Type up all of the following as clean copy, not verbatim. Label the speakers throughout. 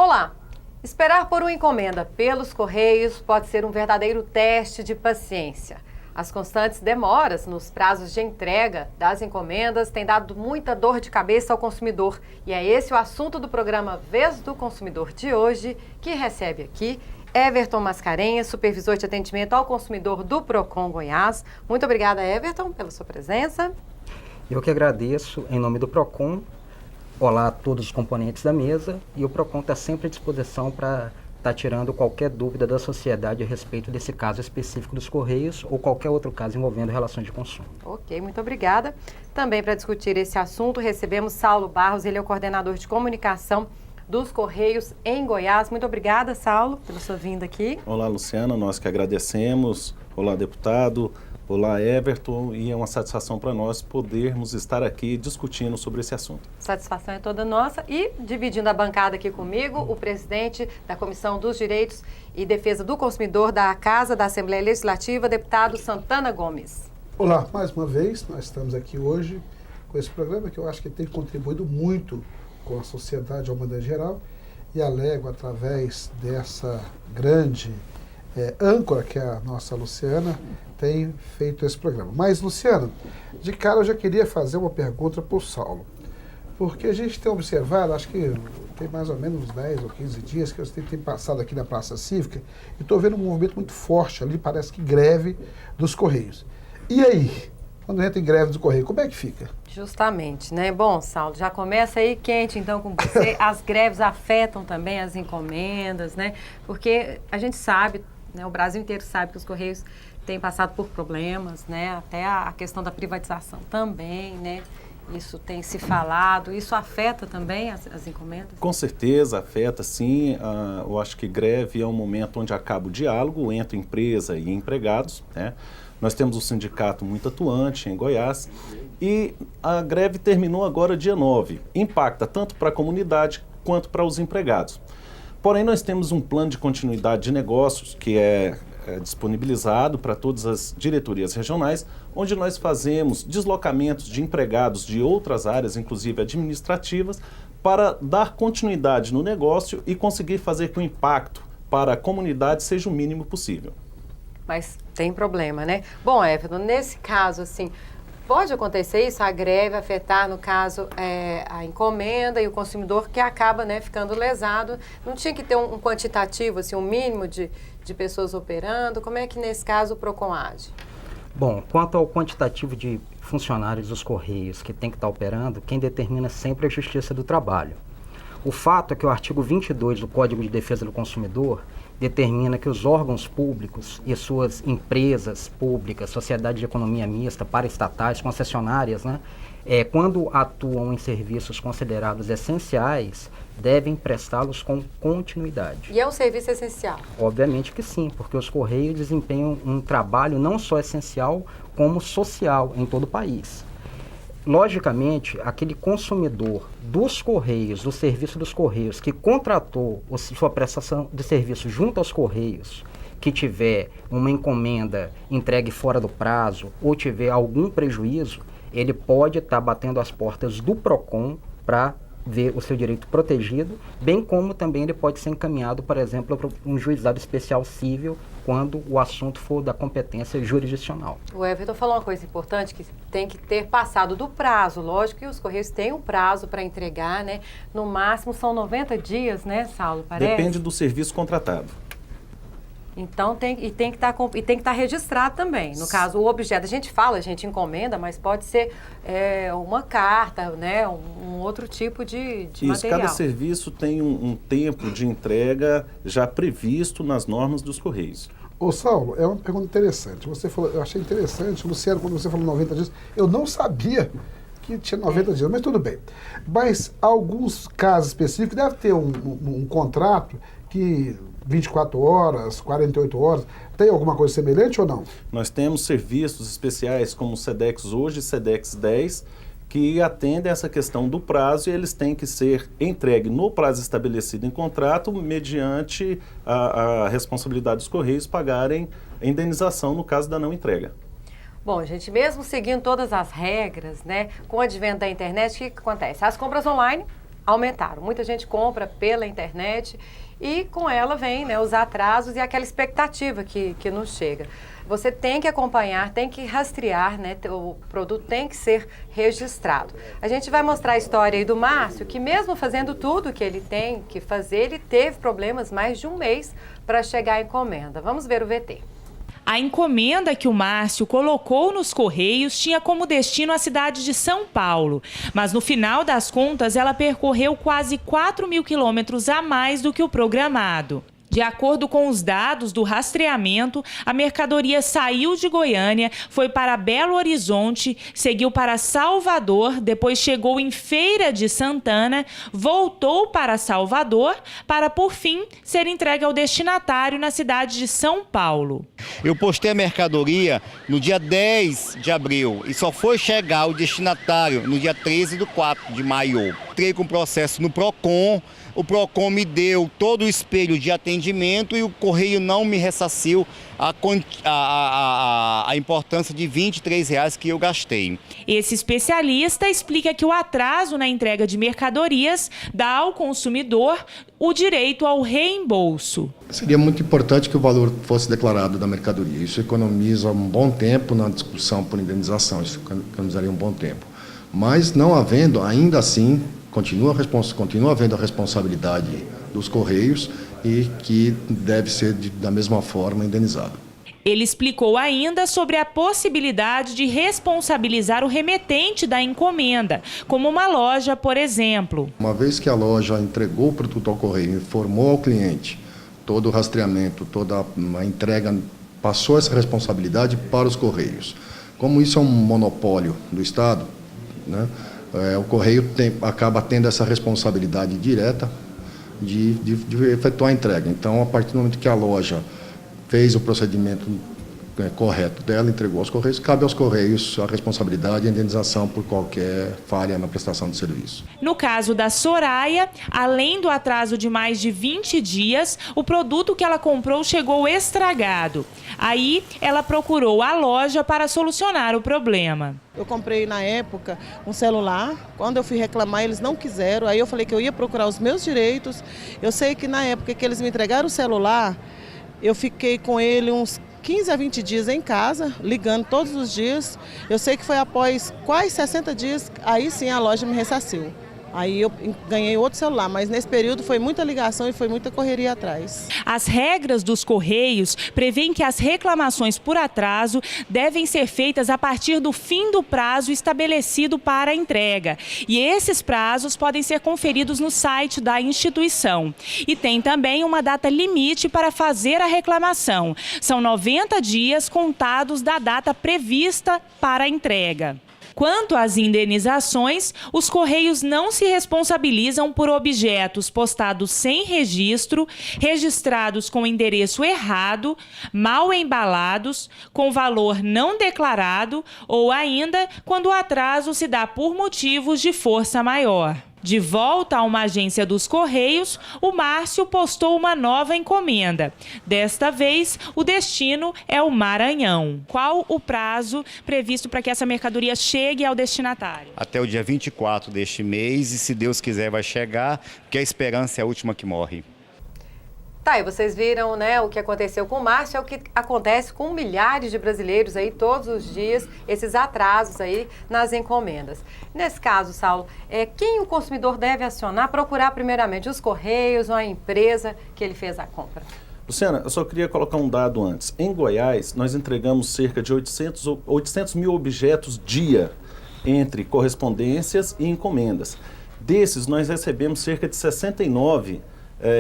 Speaker 1: Olá! Esperar por uma encomenda pelos Correios pode ser um verdadeiro teste de paciência. As constantes demoras nos prazos de entrega das encomendas têm dado muita dor de cabeça ao consumidor. E é esse o assunto do programa Vez do Consumidor de hoje, que recebe aqui Everton Mascarenhas, supervisor de atendimento ao consumidor do Procon Goiás. Muito obrigada, Everton, pela sua presença.
Speaker 2: Eu que agradeço em nome do Procon. Olá a todos os componentes da mesa, e o Procon está sempre à disposição para estar tirando qualquer dúvida da sociedade a respeito desse caso específico dos Correios ou qualquer outro caso envolvendo relações de consumo.
Speaker 1: Ok, muito obrigada. Também para discutir esse assunto recebemos Saulo Barros, ele é o coordenador de comunicação dos Correios em Goiás. Muito obrigada, Saulo, pela sua vinda aqui.
Speaker 3: Olá, Luciana, nós que agradecemos. Olá, deputado. Olá, Everton, e é uma satisfação para nós podermos estar aqui discutindo sobre esse assunto.
Speaker 1: Satisfação é toda nossa. E dividindo a bancada aqui comigo, o presidente da Comissão dos Direitos e Defesa do Consumidor da Casa da Assembleia Legislativa, deputado Santana Gomes.
Speaker 4: Olá, mais uma vez, nós estamos aqui hoje com esse programa que eu acho que tem contribuído muito com a sociedade de uma maneira geral, e alego através dessa grande âncora que é a nossa Luciana, tem feito esse programa. Mas, Luciana, de cara eu já queria fazer uma pergunta para o Saulo, porque a gente tem observado, acho que tem mais ou menos uns 10 ou 15 dias que eu tenho passado aqui na Praça Cívica e estou vendo um movimento muito forte ali, parece que greve dos Correios. E aí, quando entra em greve dos Correios, como é que fica?
Speaker 1: Justamente, né? Bom, Saulo, já começa aí quente então com você. As greves afetam também as encomendas, né? Porque a gente sabe, né, o Brasil inteiro sabe que os Correios têm passado por problemas, né? Até a questão da privatização também, né? Isso tem se falado, isso afeta também as encomendas?
Speaker 3: Com certeza afeta, sim. Eu acho que greve é um momento onde acaba o diálogo entre empresa e empregados, né? Nós temos um sindicato muito atuante em Goiás e a greve terminou agora dia 9. Impacta tanto para a comunidade quanto para os empregados. Porém, nós temos um plano de continuidade de negócios que é disponibilizado para todas as diretorias regionais, onde nós fazemos deslocamentos de empregados de outras áreas, inclusive administrativas, para dar continuidade no negócio e conseguir fazer que o impacto para a comunidade seja o mínimo possível.
Speaker 1: Mas tem problema, né? Bom, Everton, nesse caso, assim, pode acontecer isso, a greve afetar, no caso, a encomenda e o consumidor que acaba, né, ficando lesado. Não tinha que ter um quantitativo, assim, um mínimo de pessoas operando? Como é que, nesse caso, o Procon age?
Speaker 2: Bom, quanto ao quantitativo de funcionários dos Correios que tem que estar operando, quem determina sempre é a Justiça do Trabalho. O fato é que o artigo 22 do Código de Defesa do Consumidor determina que os órgãos públicos e suas empresas públicas, sociedade de economia mista, paraestatais, concessionárias, né, quando atuam em serviços considerados essenciais, devem prestá-los com continuidade.
Speaker 1: E é um serviço essencial?
Speaker 2: Obviamente que sim, porque os Correios desempenham um trabalho não só essencial, como social em todo o país. Logicamente, aquele consumidor dos Correios, do serviço dos Correios, que contratou sua prestação de serviço junto aos Correios, que tiver uma encomenda entregue fora do prazo ou tiver algum prejuízo, ele pode estar batendo as portas do Procon para ver o seu direito protegido, bem como também ele pode ser encaminhado, por exemplo, para um juizado especial civil, quando o assunto for da competência jurisdicional.
Speaker 1: O Everton falou uma coisa importante, que tem que ter passado do prazo. Lógico que os Correios têm um prazo para entregar, né? No máximo são 90 dias, né, Saulo? Parece?
Speaker 3: Depende do serviço contratado.
Speaker 1: Então tem que estar registrado também. No caso, o objeto, a gente encomenda, mas pode ser uma carta, né? Um outro tipo de
Speaker 3: Isso,
Speaker 1: material.
Speaker 3: cada serviço tem um tempo de entrega já previsto nas normas dos Correios.
Speaker 4: Ô Saulo, é uma pergunta interessante. Você falou, eu achei interessante, Luciano, quando você falou 90 dias, eu não sabia que tinha 90 dias, mas tudo bem. Mas alguns casos específicos deve ter um contrato que 24 horas, 48 horas, tem alguma coisa semelhante ou não?
Speaker 3: Nós temos serviços especiais como o SEDEX hoje e SEDEX 10, que atendem essa questão do prazo e eles têm que ser entregues no prazo estabelecido em contrato, mediante a responsabilidade dos Correios pagarem a indenização no caso da não entrega.
Speaker 1: Bom, gente, mesmo seguindo todas as regras, né, com o advento da internet, o que acontece? As compras online aumentaram. Muita gente compra pela internet e com ela vem, né, os atrasos e aquela expectativa que nos chega. Você tem que acompanhar, tem que rastrear, né, o produto tem que ser registrado. A gente vai mostrar a história aí do Márcio, que mesmo fazendo tudo que ele tem que fazer, ele teve problemas mais de um mês para chegar à encomenda. Vamos ver o VT.
Speaker 5: A encomenda que o Márcio colocou nos Correios tinha como destino a cidade de São Paulo. Mas no final das contas, ela percorreu quase 4.000 quilômetros a mais do que o programado. De acordo com os dados do rastreamento, a mercadoria saiu de Goiânia, foi para Belo Horizonte, seguiu para Salvador, depois chegou em Feira de Santana, voltou para Salvador, para, por fim, ser entregue ao destinatário na cidade de São Paulo.
Speaker 6: Eu postei a mercadoria no dia 10 de abril e só foi chegar ao destinatário no dia 13 de maio. Entrei com o processo no PROCON. O PROCON me deu todo o espelho de atendimento e o Correio não me ressarciu a importância de R$ 23,00 que eu gastei.
Speaker 5: Esse especialista explica que o atraso na entrega de mercadorias dá ao consumidor o direito ao reembolso.
Speaker 7: Seria muito importante que o valor fosse declarado da mercadoria. Isso economiza um bom tempo na discussão por indenização, isso economizaria um bom tempo. Mas não havendo, ainda assim, continua havendo a responsabilidade dos Correios e que deve ser da mesma forma indenizado.
Speaker 5: Ele explicou ainda sobre a possibilidade de responsabilizar o remetente da encomenda, como uma loja, por exemplo.
Speaker 7: Uma vez que a loja entregou o produto ao Correio, informou ao cliente todo o rastreamento, toda a entrega, passou essa responsabilidade para os Correios. Como isso é um monopólio do Estado, né? O Correio acaba tendo essa responsabilidade direta de efetuar a entrega. Então, a partir do momento que a loja fez o procedimento correto dela, entregou aos Correios, cabe aos Correios a responsabilidade e a indenização por qualquer falha na prestação de serviço.
Speaker 5: No caso da Soraya, além do atraso de mais de 20 dias, o produto que ela comprou chegou estragado. Aí, ela procurou a loja para solucionar o problema.
Speaker 8: Eu comprei na época um celular, quando eu fui reclamar eles não quiseram, aí eu falei que eu ia procurar os meus direitos. Eu sei que na época que eles me entregaram o celular, eu fiquei com ele uns 15 a 20 dias em casa, ligando todos os dias. Eu sei que foi após quase 60 dias, aí sim a loja me ressarciu. Aí eu ganhei outro celular, mas nesse período foi muita ligação e foi muita correria atrás.
Speaker 5: As regras dos Correios prevêem que as reclamações por atraso devem ser feitas a partir do fim do prazo estabelecido para a entrega. E esses prazos podem ser conferidos no site da instituição. E tem também uma data limite para fazer a reclamação. São 90 dias contados da data prevista para a entrega. Quanto às indenizações, os Correios não se responsabilizam por objetos postados sem registro, registrados com endereço errado, mal embalados, com valor não declarado ou ainda quando o atraso se dá por motivos de força maior. De volta a uma agência dos Correios, o Márcio postou uma nova encomenda. Desta vez, o destino é o Maranhão. Qual o prazo previsto para que essa mercadoria chegue ao destinatário?
Speaker 6: Até o dia 24 deste mês e, se Deus quiser, vai chegar, porque a esperança é a última que morre.
Speaker 1: Tá, e vocês viram, né, o que aconteceu com o Márcio, é o que acontece com milhares de brasileiros aí todos os dias, esses atrasos aí nas encomendas. Nesse caso, Saulo, quem o consumidor deve acionar, procurar primeiramente os Correios ou a empresa que ele fez a compra?
Speaker 3: Luciana, eu só queria colocar um dado antes. Em Goiás, nós entregamos cerca de 800 mil objetos dia entre correspondências e encomendas. Desses, nós recebemos cerca de 69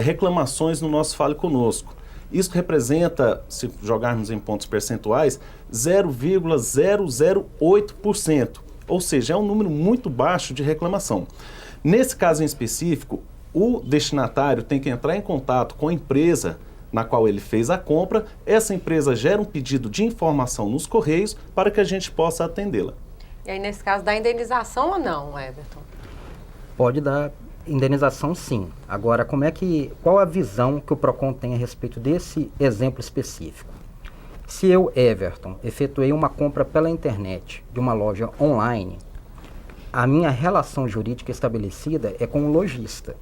Speaker 3: reclamações no nosso Fale Conosco. Isso representa, se jogarmos em pontos percentuais, 0,008%. Ou seja, é um número muito baixo de reclamação. Nesse caso em específico, o destinatário tem que entrar em contato com a empresa na qual ele fez a compra. Essa empresa gera um pedido de informação nos Correios para que a gente possa atendê-la.
Speaker 1: E aí, nesse caso, dá indenização ou não, Everton?
Speaker 2: Pode dar indenização, sim. Agora, qual a visão que o PROCON tem a respeito desse exemplo específico? Se eu, Everton, efetuei uma compra pela internet de uma loja online, a minha relação jurídica estabelecida é com o lojista.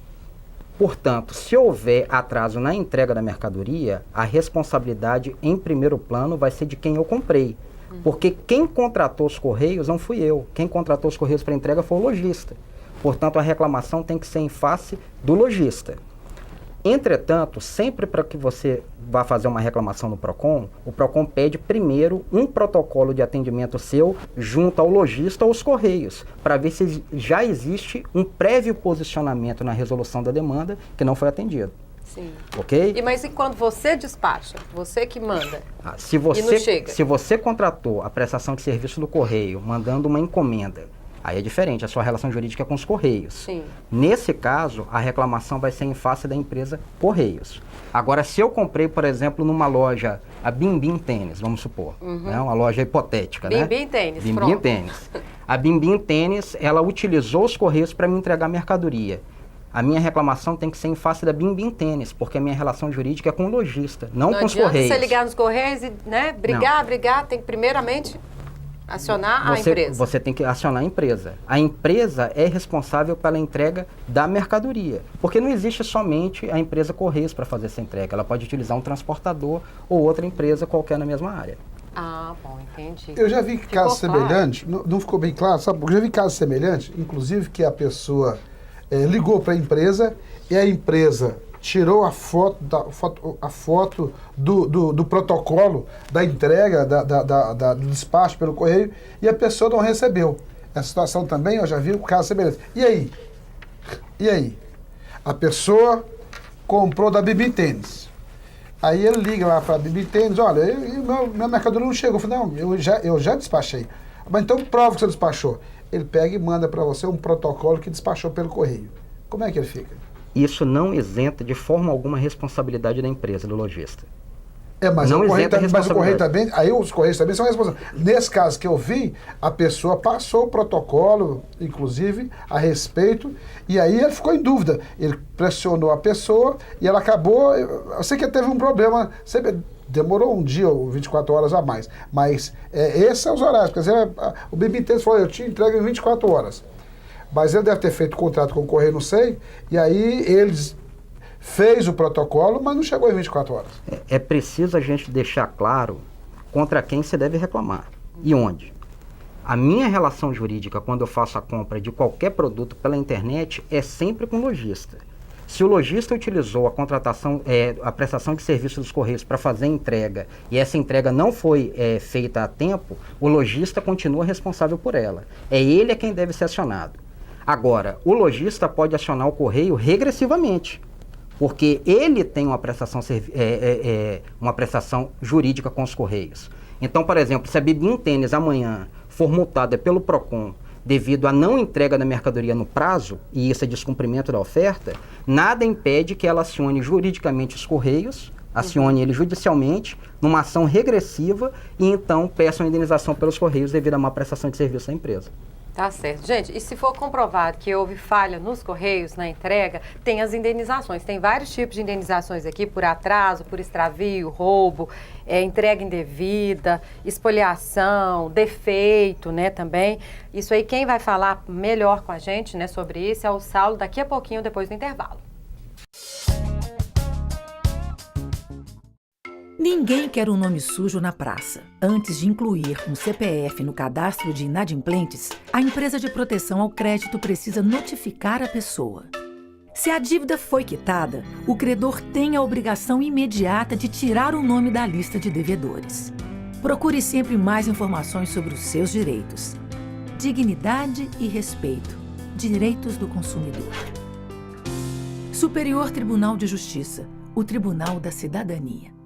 Speaker 2: Portanto, se houver atraso na entrega da mercadoria, a responsabilidade em primeiro plano vai ser de quem eu comprei. Porque quem contratou os Correios não fui eu. Quem contratou os Correios para entrega foi o lojista. Portanto, a reclamação tem que ser em face do lojista. Entretanto, sempre para que você vá fazer uma reclamação no PROCON, o PROCON pede primeiro um protocolo de atendimento seu junto ao lojista ou aos Correios, para ver se já existe um prévio posicionamento na resolução da demanda que não foi atendido.
Speaker 1: Sim.
Speaker 2: Ok?
Speaker 1: Mas e quando você despacha? Você que manda?
Speaker 2: Se você contratou a prestação de serviço do Correio mandando uma encomenda, aí é diferente, a sua relação jurídica é com os Correios.
Speaker 1: Sim.
Speaker 2: Nesse caso, a reclamação vai ser em face da empresa Correios. Agora, se eu comprei, por exemplo, numa loja, a Bimbim Tênis, vamos supor, né? Uma loja hipotética, né?
Speaker 1: Bimbim Tênis,
Speaker 2: Bimbim
Speaker 1: pronto.
Speaker 2: Tênis. A Bimbim Tênis, ela utilizou os Correios para me entregar mercadoria. A minha reclamação tem que ser em face da Bimbim Tênis, porque a minha relação jurídica é com o lojista, não com os Correios.
Speaker 1: Não adianta você ligar nos Correios e, né, brigar, tem que primeiramente acionar a empresa.
Speaker 2: Você tem que acionar a empresa. A empresa é responsável pela entrega da mercadoria, porque não existe somente a empresa Correios para fazer essa entrega. Ela pode utilizar um transportador ou outra empresa qualquer na mesma área.
Speaker 1: Ah, bom, entendi.
Speaker 4: Eu já vi casos semelhantes, não ficou bem claro, sabe? Eu já vi casos semelhantes, inclusive que a pessoa ligou para a empresa e a empresa tirou a foto do protocolo da entrega, do despacho pelo correio, e a pessoa não recebeu. Essa situação também, eu já vi o caso semelhante. E aí? A pessoa comprou da Bimbim Tênis. Aí ele liga lá para a Bimbim Tênis, olha, minha mercadoria não chegou. Eu falei, não, eu já despachei. Mas então prova que você despachou. Ele pega e manda para você um protocolo que despachou pelo correio. Como é que ele fica?
Speaker 2: Isso não isenta de forma alguma a responsabilidade da empresa, do lojista.
Speaker 4: Mas o correio também, aí os Correios também são responsáveis. Nesse caso que eu vi, a pessoa passou o protocolo, inclusive, a respeito, e aí ele ficou em dúvida. Ele pressionou a pessoa e ela acabou... Eu sei que teve um problema, demorou um dia ou 24 horas a mais, mas esses são os horários. Quer dizer, o Bimbim Tênis falou, eu te entrego em 24 horas. Mas ele deve ter feito contrato com o Correio, não sei, e aí eles fez o protocolo, mas não chegou em 24 horas.
Speaker 2: É preciso a gente deixar claro contra quem você deve reclamar e onde. A minha relação jurídica, quando eu faço a compra de qualquer produto pela internet, é sempre com o lojista. Se o lojista utilizou a contratação, a prestação de serviço dos Correios para fazer a entrega e essa entrega não foi feita a tempo, o lojista continua responsável por ela. Ele quem deve ser acionado. Agora, o lojista pode acionar o Correio regressivamente, porque ele tem uma prestação jurídica com os Correios. Então, por exemplo, se a Bimbim Tênis amanhã for multada pelo PROCON devido à não entrega da mercadoria no prazo, e isso é descumprimento da oferta, nada impede que ela acione juridicamente os Correios, acione ele judicialmente, numa ação regressiva, e então peça uma indenização pelos Correios devido a má prestação de serviço da empresa.
Speaker 1: Tá certo. Gente, e se for comprovado que houve falha nos Correios, na entrega, tem as indenizações. Tem vários tipos de indenizações aqui, por atraso, por extravio, roubo, entrega indevida, espoliação, defeito, né, também. Isso aí, quem vai falar melhor com a gente, né, sobre isso é o Saulo, daqui a pouquinho, depois do intervalo.
Speaker 9: Ninguém quer um nome sujo na praça. Antes de incluir um CPF no cadastro de inadimplentes, a empresa de proteção ao crédito precisa notificar a pessoa. Se a dívida foi quitada, o credor tem a obrigação imediata de tirar o nome da lista de devedores. Procure sempre mais informações sobre os seus direitos. Dignidade e respeito. Direitos do consumidor. Superior Tribunal de Justiça. O Tribunal da Cidadania.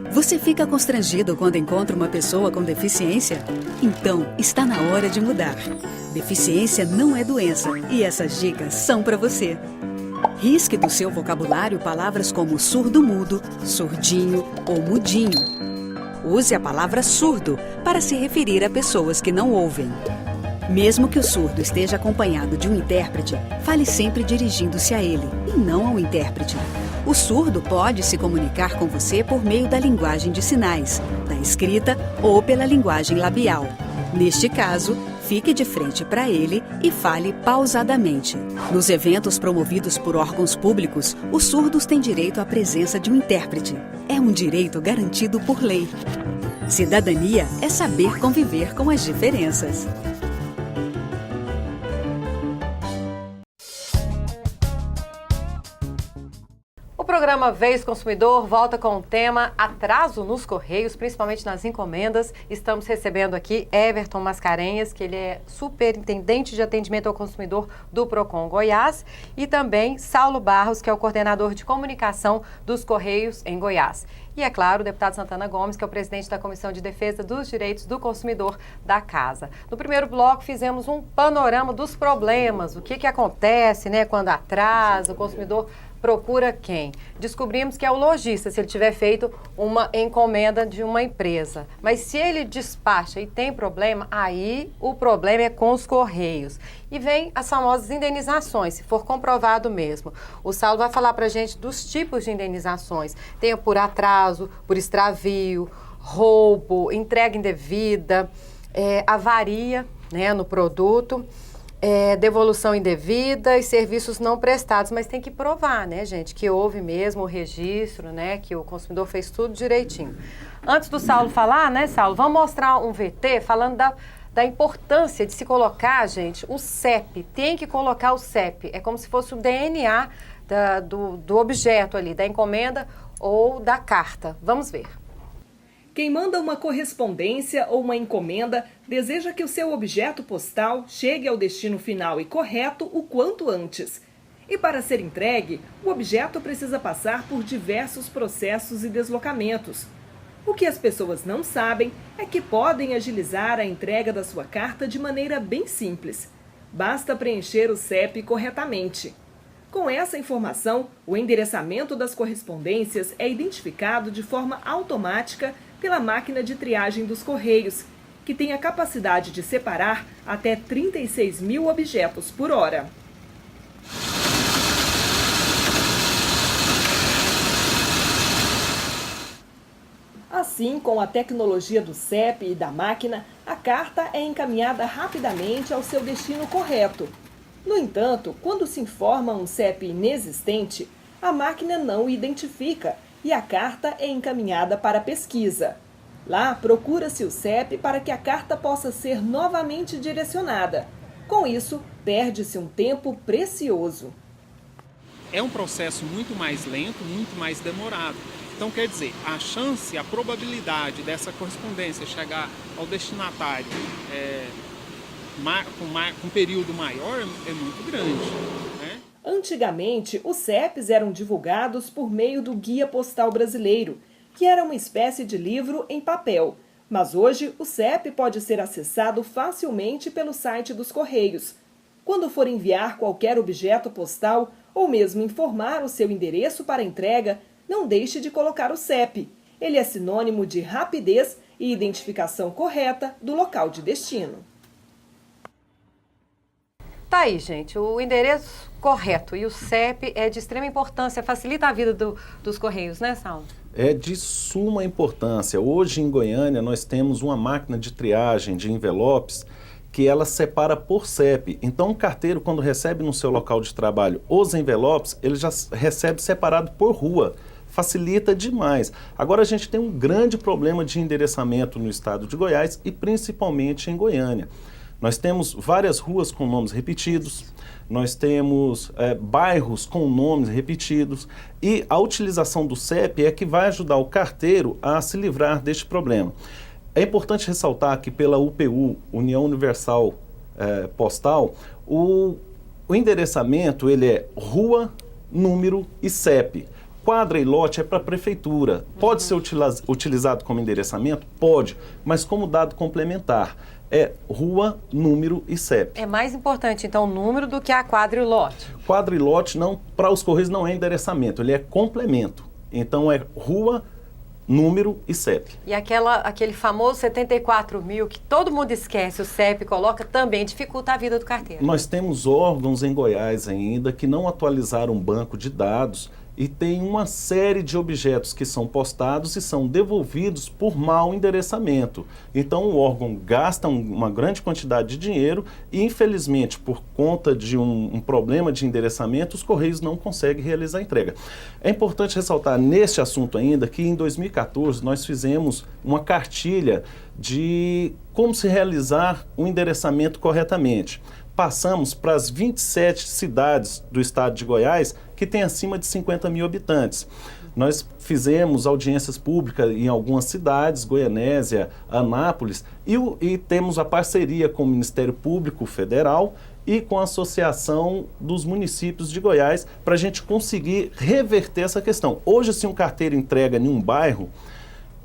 Speaker 10: Você fica constrangido quando encontra uma pessoa com deficiência? Então, está na hora de mudar. Deficiência não é doença e essas dicas são para você. Risque do seu vocabulário palavras como surdo-mudo, surdinho ou mudinho. Use a palavra surdo para se referir a pessoas que não ouvem. Mesmo que o surdo esteja acompanhado de um intérprete, fale sempre dirigindo-se a ele e não ao intérprete. O surdo pode se comunicar com você por meio da linguagem de sinais, da escrita ou pela linguagem labial. Neste caso, Fique de frente para ele e fale pausadamente. Nos eventos promovidos por órgãos públicos, os surdos têm direito à presença de um intérprete. É um direito garantido por lei. Cidadania é saber conviver com as diferenças.
Speaker 1: O programa Vez Consumidor volta com o tema atraso nos Correios, principalmente nas encomendas. Estamos recebendo aqui Everton Mascarenhas, que ele é superintendente de atendimento ao consumidor do Procon Goiás, e também Saulo Barros, que é o coordenador de comunicação dos Correios em Goiás. E, é claro, o deputado Santana Gomes, que é o presidente da Comissão de Defesa dos Direitos do Consumidor da Casa. No primeiro bloco, fizemos um panorama dos problemas, o que acontece, né, quando atrasa, o consumidor procura quem? Descobrimos que é o lojista, se ele tiver feito uma encomenda de uma empresa. Mas se ele despacha e tem problema, aí o problema é com os Correios. E vem as famosas indenizações, se for comprovado mesmo. O Saulo vai falar pra gente dos tipos de indenizações. Tem por atraso, por extravio, roubo, entrega indevida, avaria, né, no produto. Devolução indevida e serviços não prestados, mas tem que provar, né, gente, que houve mesmo o registro, né, que o consumidor fez tudo direitinho. Antes do Saulo falar, né, Saulo, vamos mostrar um VT falando da importância de se colocar, gente, o CEP. Tem que colocar o CEP, é como se fosse o DNA do objeto ali, da encomenda ou da carta. Vamos ver.
Speaker 11: Quem manda uma correspondência ou uma encomenda deseja que o seu objeto postal chegue ao destino final e correto o quanto antes. E para ser entregue, o objeto precisa passar por diversos processos e deslocamentos. O que as pessoas não sabem é que podem agilizar a entrega da sua carta de maneira bem simples. Basta preencher o CEP corretamente. Com essa informação, o endereçamento das correspondências é identificado de forma automática pela máquina de triagem dos Correios, que tem a capacidade de separar até 36 mil objetos por hora. Assim, com a tecnologia do CEP e da máquina, a carta é encaminhada rapidamente ao seu destino correto. No entanto, quando se informa um CEP inexistente, a máquina não o identifica e a carta é encaminhada para pesquisa. Lá, procura-se o CEP para que a carta possa ser novamente direcionada. Com isso, perde-se um tempo precioso.
Speaker 12: É um processo muito mais lento, muito mais demorado. Então, quer dizer, a chance, a probabilidade dessa correspondência chegar ao destinatário com um período maior é muito grande, né?
Speaker 11: Antigamente, os CEPs eram divulgados por meio do Guia Postal Brasileiro, que era uma espécie de livro em papel. Mas hoje, o CEP pode ser acessado facilmente pelo site dos Correios. Quando for enviar qualquer objeto postal ou mesmo informar o seu endereço para entrega, não deixe de colocar o CEP. Ele é sinônimo de rapidez e identificação correta do local de destino.
Speaker 1: Tá aí, gente, o endereço correto e o CEP é de extrema importância, facilita a vida dos Correios, né, Saulo?
Speaker 3: É de suma importância. Hoje em Goiânia nós temos uma máquina de triagem de envelopes que ela separa por CEP. Então o carteiro, quando recebe no seu local de trabalho os envelopes, ele já recebe separado por rua. Facilita demais. Agora a gente tem um grande problema de endereçamento no estado de Goiás e principalmente em Goiânia. Nós temos várias ruas com nomes repetidos, nós temos bairros com nomes repetidos e a utilização do CEP é que vai ajudar o carteiro a se livrar deste problema. É importante ressaltar que pela UPU, União Universal Postal, o endereçamento ele é rua, número e CEP. Quadra e lote é para a prefeitura. Pode ser utilizado como endereçamento? Pode, mas como dado complementar. É rua, número e CEP.
Speaker 1: É mais importante, então, o número do que a quadra e o lote?
Speaker 3: Quadra e lote, não, para os Correios, não é endereçamento, ele é complemento. Então, é rua, número e CEP.
Speaker 1: E aquele famoso 74 mil que todo mundo esquece, o CEP coloca, também dificulta a vida do carteiro.
Speaker 3: Nós temos órgãos em Goiás ainda que não atualizaram um banco de dados e tem uma série de objetos que são postados e são devolvidos por mau endereçamento. Então o órgão gasta uma grande quantidade de dinheiro e, infelizmente, por conta de um problema de endereçamento, os Correios não conseguem realizar a entrega. É importante ressaltar neste assunto ainda que em 2014 nós fizemos uma cartilha de como se realizar o endereçamento corretamente. Passamos para as 27 cidades do estado de Goiás que tem acima de 50 mil habitantes. Nós fizemos audiências públicas em algumas cidades, Goianésia, Anápolis, e temos a parceria com o Ministério Público Federal e com a Associação dos Municípios de Goiás para a gente conseguir reverter essa questão. Hoje, se um carteiro entrega em um bairro,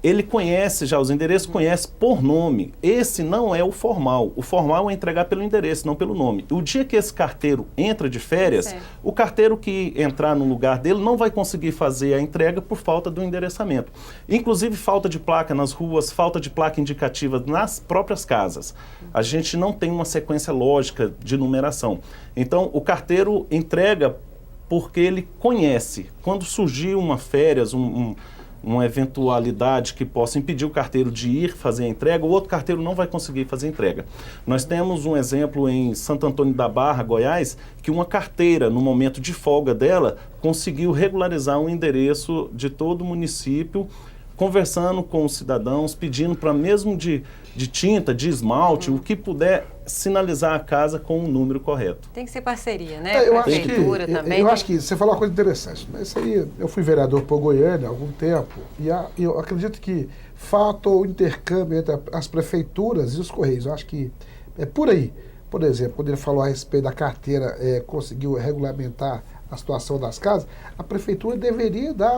Speaker 3: ele conhece já os endereços, conhece por nome. Esse não é o formal. O formal é entregar pelo endereço, não pelo nome. O dia que esse carteiro entra de férias, o carteiro que entrar no lugar dele não vai conseguir fazer a entrega por falta do endereçamento. Inclusive falta de placa nas ruas, falta de placa indicativa nas próprias casas. A gente não tem uma sequência lógica de numeração. Então, o carteiro entrega porque ele conhece. Quando surgir uma férias, uma eventualidade que possa impedir o carteiro de ir fazer a entrega, o outro carteiro não vai conseguir fazer a entrega. Nós temos um exemplo em Santo Antônio da Barra, Goiás, que uma carteira, no momento de folga dela, conseguiu regularizar o endereço de todo o município, conversando com os cidadãos, pedindo para mesmo de tinta, de esmalte, o que puder sinalizar a casa com o número correto.
Speaker 1: Tem que ser parceria, né?
Speaker 4: Eu acho que você falou uma coisa interessante. Mas isso aí, eu fui vereador por Goiânia há algum tempo e eu acredito que falta o intercâmbio entre as prefeituras e os Correios. Eu acho que é por aí. Por exemplo, quando ele falou a respeito da carteira, conseguiu regulamentar a situação das casas, a prefeitura deveria dar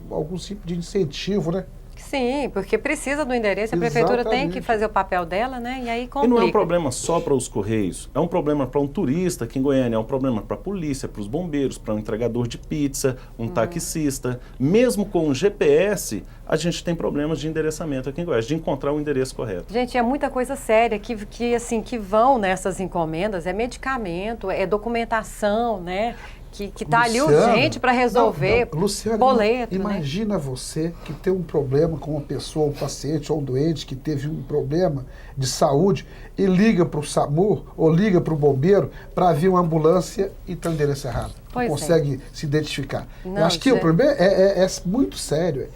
Speaker 4: algum tipo de incentivo, né?
Speaker 1: Sim, porque precisa do endereço, a prefeitura tem que fazer o papel dela, né? E aí complica.
Speaker 3: E não é um problema só para os Correios, é um problema para um turista aqui em Goiânia, é um problema para a polícia, para os bombeiros, para um entregador de pizza, um taxista. Mesmo com o GPS, a gente tem problemas de endereçamento aqui em Goiás, de encontrar o endereço correto.
Speaker 1: Gente, é muita coisa séria que vão nessas encomendas, é medicamento, é documentação, né? Que está ali urgente para resolver,
Speaker 4: Luciano,
Speaker 1: boleto.
Speaker 4: Imagina você que tem um problema com uma pessoa, um paciente ou um doente que teve um problema de saúde e liga para o SAMU ou liga para o bombeiro para vir uma ambulância e está o endereço errado. Não consegue se identificar. Eu acho que o problema é muito sério.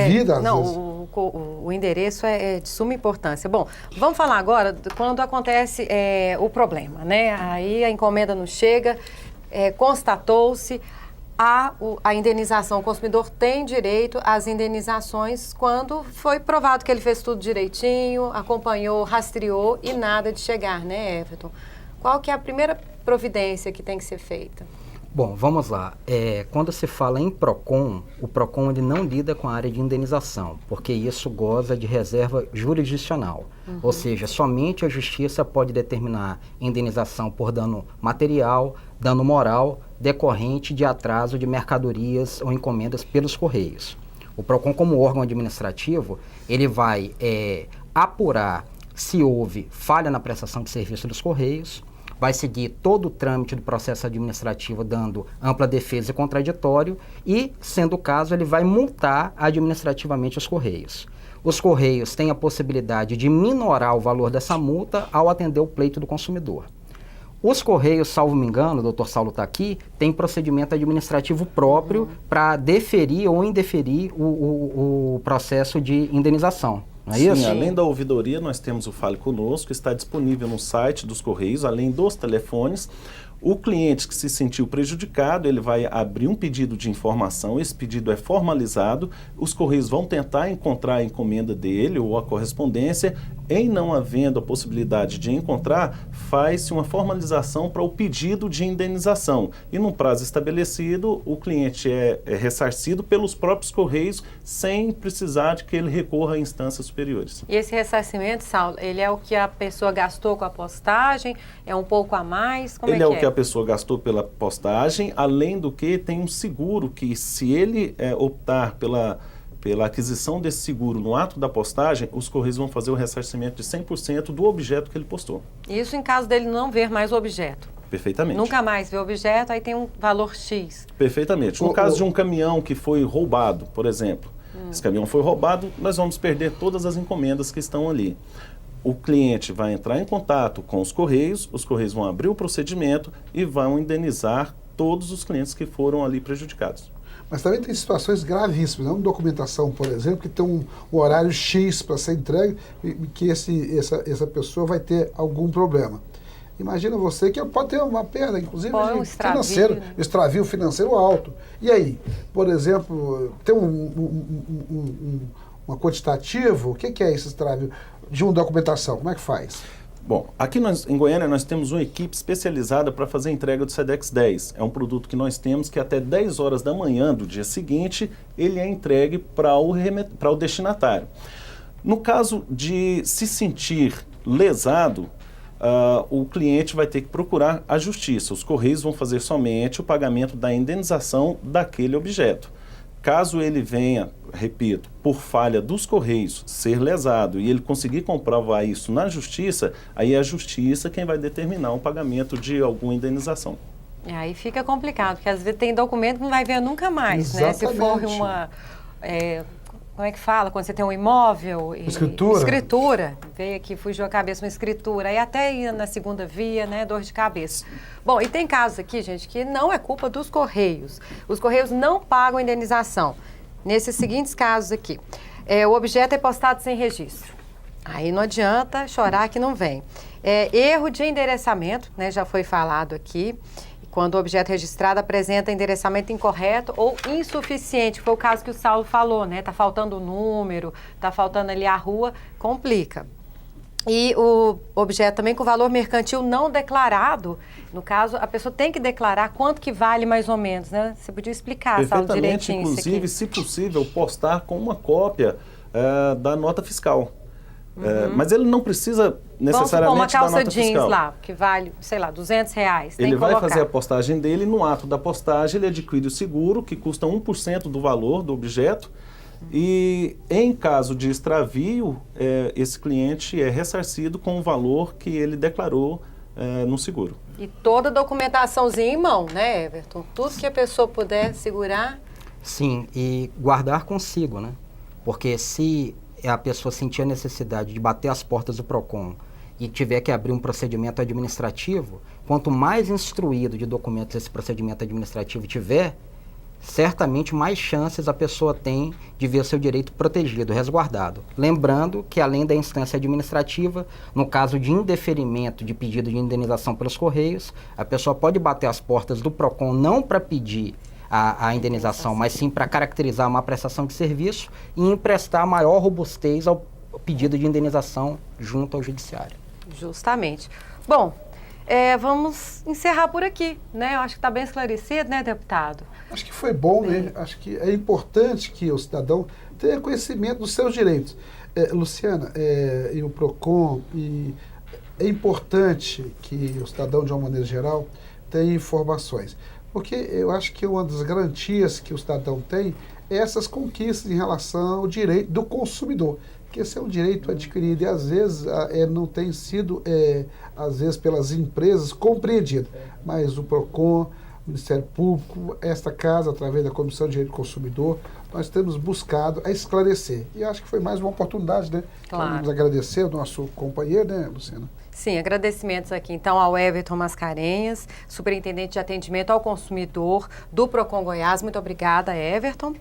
Speaker 4: Vida, às vezes.
Speaker 1: O endereço é de suma importância. Bom, vamos falar agora de quando acontece o problema, né? Aí a encomenda não chega. Constatou-se a indenização. O consumidor tem direito às indenizações quando foi provado que ele fez tudo direitinho, acompanhou, rastreou e nada de chegar, né, Everton? Qual que é a primeira providência que tem que ser feita?
Speaker 2: Bom, vamos lá. Quando se fala em PROCON, o PROCON ele não lida com a área de indenização, porque isso goza de reserva jurisdicional. Ou seja, somente a justiça pode determinar indenização por dano material, dano moral, decorrente de atraso de mercadorias ou encomendas pelos Correios. O PROCON, como órgão administrativo, ele vai apurar se houve falha na prestação de serviço dos Correios, vai seguir todo o trâmite do processo administrativo dando ampla defesa e contraditório e, sendo o caso, ele vai multar administrativamente os Correios. Os Correios têm a possibilidade de minorar o valor dessa multa ao atender o pleito do consumidor. Os Correios, salvo me engano, o doutor Saulo está aqui, tem procedimento administrativo próprio para deferir ou indeferir o processo de indenização. Não é
Speaker 3: Sim,
Speaker 2: isso?
Speaker 3: Além da ouvidoria, nós temos o Fale Conosco, está disponível no site dos Correios, além dos telefones. O cliente que se sentiu prejudicado, ele vai abrir um pedido de informação, esse pedido é formalizado, os Correios vão tentar encontrar a encomenda dele ou a correspondência. Em não havendo a possibilidade de encontrar, faz-se uma formalização para o pedido de indenização. E num prazo estabelecido, o cliente é ressarcido pelos próprios Correios, sem precisar de que ele recorra a instâncias superiores.
Speaker 1: E esse ressarcimento, Saulo, ele é o que a pessoa gastou com a postagem? É um pouco a mais? Como
Speaker 3: ele é o que a pessoa gastou pela postagem, além do que tem um seguro que, se ele optar pela aquisição desse seguro no ato da postagem, os Correios vão fazer o ressarcimento de 100% do objeto que ele postou.
Speaker 1: Isso em caso dele não ver mais o objeto?
Speaker 3: Perfeitamente.
Speaker 1: Nunca mais vê o objeto, aí tem um valor X.
Speaker 3: Perfeitamente. No caso de um caminhão que foi roubado, por exemplo, esse caminhão foi roubado, nós vamos perder todas as encomendas que estão ali. O cliente vai entrar em contato com os Correios vão abrir o procedimento e vão indenizar todos os clientes que foram ali prejudicados.
Speaker 4: Mas também tem situações gravíssimas, né? Uma documentação, por exemplo, que tem um horário X para ser entregue e que essa pessoa vai ter algum problema. Imagina você que pode ter uma perda, inclusive financeira, um extravio financeiro alto. E aí, por exemplo, tem uma quantitativo, o que é esse extravio de uma documentação? Como é que faz?
Speaker 3: Bom, aqui em Goiânia nós temos uma equipe especializada para fazer a entrega do SEDEX 10. É um produto que nós temos que até 10 horas da manhã do dia seguinte, ele é entregue para o destinatário. No caso de se sentir lesado, o cliente vai ter que procurar a justiça. Os Correios vão fazer somente o pagamento da indenização daquele objeto. Caso ele venha, repito, por falha dos Correios ser lesado e ele conseguir comprovar isso na justiça, aí é a justiça quem vai determinar o pagamento de alguma indenização.
Speaker 1: E aí fica complicado, porque às vezes tem documento que não vai ver nunca mais, né? Se for uma... como é que fala? Quando você tem um imóvel... Escritura. Veio aqui, fugiu a cabeça uma escritura. Aí até ir na segunda via, né? Dor de cabeça. Bom, e tem casos aqui, gente, que não é culpa dos Correios. Os Correios não pagam indenização. Nesses seguintes casos aqui. O objeto é postado sem registro. Aí não adianta chorar que não vem. Erro de endereçamento, né? Já foi falado aqui. Quando o objeto registrado apresenta endereçamento incorreto ou insuficiente, foi o caso que o Saulo falou, né? Tá faltando o número, tá faltando ali a rua, complica. E o objeto também com valor mercantil não declarado, no caso, a pessoa tem que declarar quanto que vale mais ou menos, né? Você podia explicar, Saulo, direitinho isso aqui.
Speaker 3: Inclusive, se possível, postar com uma cópia da nota fiscal. Mas ele não precisa necessariamente da nota fiscal. Vamos supor uma calça jeans
Speaker 1: lá, que vale, sei lá, R$200.
Speaker 3: Ele vai fazer a postagem dele, no ato da postagem ele adquire o seguro, que custa 1% do valor do objeto, e em caso de extravio, esse cliente é ressarcido com o valor que ele declarou no seguro.
Speaker 1: E toda documentaçãozinha em mão, né, Everton? Tudo que a pessoa puder segurar.
Speaker 2: Sim, e guardar consigo, né? Porque se a pessoa sentir a necessidade de bater as portas do PROCON e tiver que abrir um procedimento administrativo, quanto mais instruído de documentos esse procedimento administrativo tiver, certamente mais chances a pessoa tem de ver seu direito protegido, resguardado. Lembrando que, além da instância administrativa, no caso de indeferimento de pedido de indenização pelos Correios, a pessoa pode bater as portas do PROCON não para pedir a indenização, mas sim para caracterizar uma prestação de serviço e emprestar maior robustez ao pedido de indenização junto ao judiciário. Justamente.
Speaker 1: Bom, vamos encerrar por aqui, né? Eu acho que está bem esclarecido, né, deputado?
Speaker 4: Acho que foi bom, né? Acho que é importante que o cidadão tenha conhecimento dos seus direitos. Luciana, e o PROCON, é importante que o cidadão, de uma maneira geral, tenha informações. Porque eu acho que uma das garantias que o cidadão tem é essas conquistas em relação ao direito do consumidor. Que esse é um direito adquirido e às vezes não tem sido, às vezes pelas empresas, compreendido. Mas o PROCON, o Ministério Público, esta casa, através da Comissão de Direito do Consumidor, nós temos buscado a esclarecer. E acho que foi mais uma oportunidade, né? Claro. Vamos agradecer ao nosso companheiro, né, Luciana?
Speaker 1: Sim, agradecimentos aqui então ao Everton Mascarenhas, superintendente de atendimento ao consumidor do PROCON Goiás. Muito obrigada, Everton.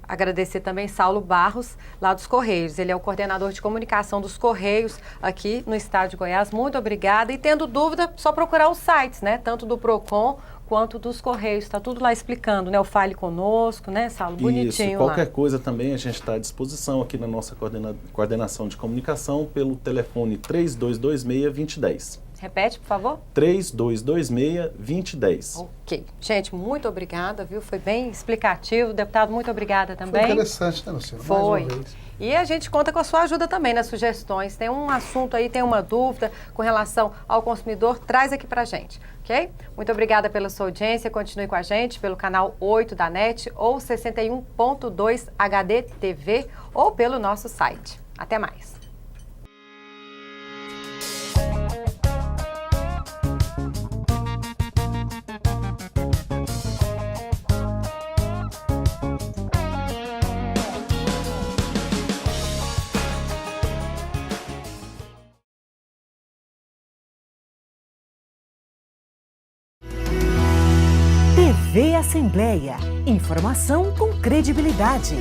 Speaker 1: Agradecer também Saulo Barros, lá dos Correios. Ele é o coordenador de comunicação dos Correios aqui no estado de Goiás. Muito obrigada. E tendo dúvida, só procurar os sites, né? Tanto do PROCON quanto dos Correios. Está tudo lá explicando, né? O Fale Conosco, né, Saulo? Bonitinho.
Speaker 3: Isso, qualquer coisa também a gente está à disposição aqui na nossa coordenação de comunicação pelo telefone 3226-2010.
Speaker 1: Repete, por favor.
Speaker 3: 3226-2010.
Speaker 1: Ok. Gente, muito obrigada, viu? Foi bem explicativo. Deputado, muito obrigada também.
Speaker 4: Foi interessante, né, Luciana?
Speaker 1: Foi.
Speaker 4: Mais uma vez.
Speaker 1: E a gente conta com a sua ajuda também nas sugestões. Tem um assunto aí, tem uma dúvida com relação ao consumidor, traz aqui pra gente, ok? Muito obrigada pela sua audiência. Continue com a gente pelo canal 8 da NET ou 61.2 HD TV ou pelo nosso site. Até mais.
Speaker 13: TV Assembleia. Informação com credibilidade.